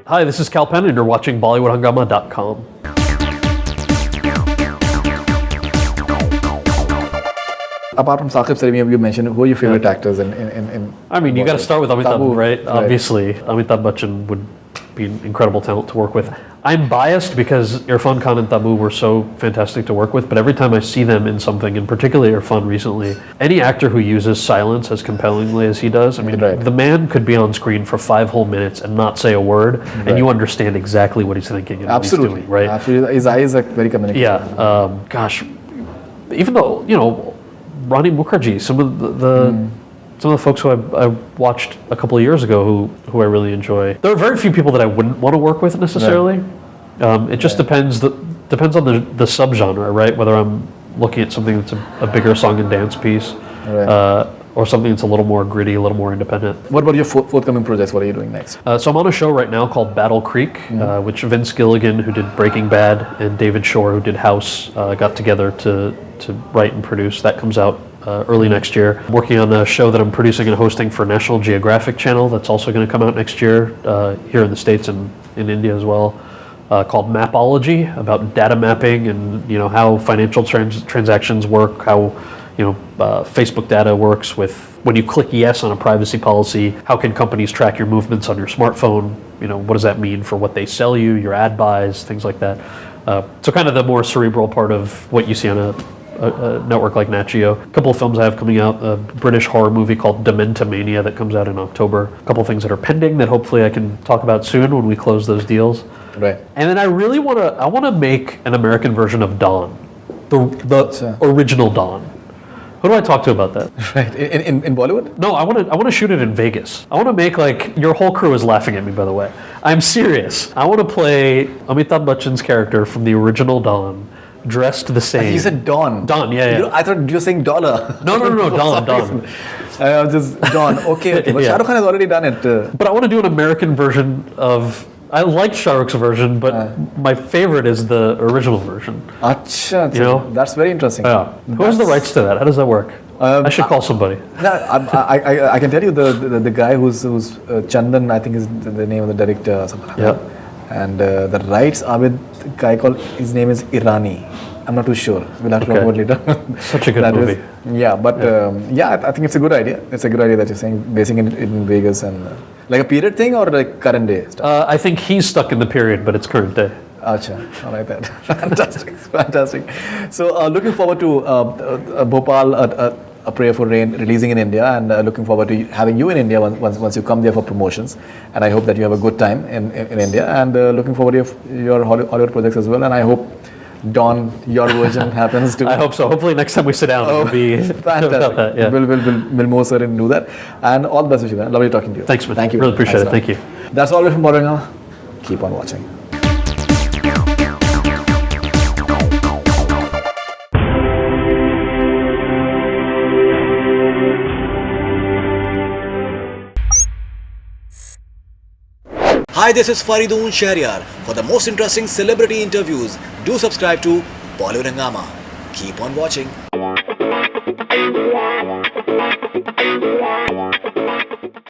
Hi, this is Kal Penn, and you're watching BollywoodHungama.com. Apart from Saqib Sarimi, you mentioned who are your favorite actors in I mean, you got to start with Amitabh, Tabu, right? Obviously, Amitabh Bachchan would be an incredible talent to work with. I'm biased because Irrfan Khan and Tabu were so fantastic to work with, but every time I see them in something, and particularly Irrfan recently, any actor who uses silence as compellingly as he does, I mean, the man could be on screen for 5 whole minutes and not say a word, and you understand exactly what he's thinking and Absolutely. what he's doing, right? Absolutely. His eyes are very communicative. Yeah. Gosh, even though, Rani Mukherjee, some of the folks who I watched a couple of years ago who I really enjoy. There are very few people that I wouldn't want to work with necessarily. It just depends on the subgenre, right? Whether I'm looking at something that's a bigger song and dance piece, or something that's a little more gritty, a little more independent. What about your forthcoming projects? What are you doing next? So I'm on a show right now called Battle Creek, which Vince Gilligan, who did Breaking Bad, and David Shore, who did House, got together to write and produce. That comes out early next year. I'm working on a show that I'm producing and hosting for National Geographic Channel that's also going to come out next year here in the States and in India as well, called Mapology, about data mapping and how financial transactions work, how Facebook data works with when you click yes on a privacy policy, how can companies track your movements on your smartphone? What does that mean for what they sell you, your ad buys, things like that. So kind of the more cerebral part of what you see on a network like Nat Geo. A couple of films I have coming out, a British horror movie called Dementomania that comes out in October. A couple of things that are pending that hopefully I can talk about soon when we close those deals. Right. And then I really want to make an American version of Dawn, the original Dawn. Who do I talk to about that? Right. In Bollywood? No, I want to shoot it in Vegas. I want to make your whole crew is laughing at me, by the way. I'm serious. I want to play Amitabh Bachchan's character from the original Dawn, dressed the same. You said Dawn. Dawn, yeah. I thought you were saying dollar. No, Dawn. I was just Dawn. Okay. But Shah Rukh Khan has already done it. But I want to do an American version of. I like Shah Rukh's version, but my favorite is the original version. Acha, that's very interesting. Yeah. Who has the rights to that? How does that work? I should call somebody. No, I can tell you the guy who's Chandan, I think is the name of the director or something like that. And the rights are with a guy called, his name is Irani. I'm not too sure. We'll have to talk about it later. Such a good movie. I think it's a good idea. It's a good idea that you're saying, basing it in Vegas and like a period thing or like current day stuff? I think he's stuck in the period, but it's current day. Acha, I like that. Fantastic. So looking forward to Bhopal, A Prayer for Rain releasing in India, and looking forward to having you in India once you come there for promotions. And I hope that you have a good time in India, and looking forward to your Hollywood projects as well. And I hope Dawn, your version happens too. I hope so. Hopefully next time we sit down, it'll be fantastic. That, yeah. We'll most certainly do that. And all the best, Vishnu. Lovely talking to you. Thanks, man. Thank you. Really appreciate it. Thank you. That's all from BollywoodHungama. Keep on watching. Hi, this is Faridoon Shahryar. For the most interesting celebrity interviews, do subscribe to Bollywood Hungama. Keep on watching.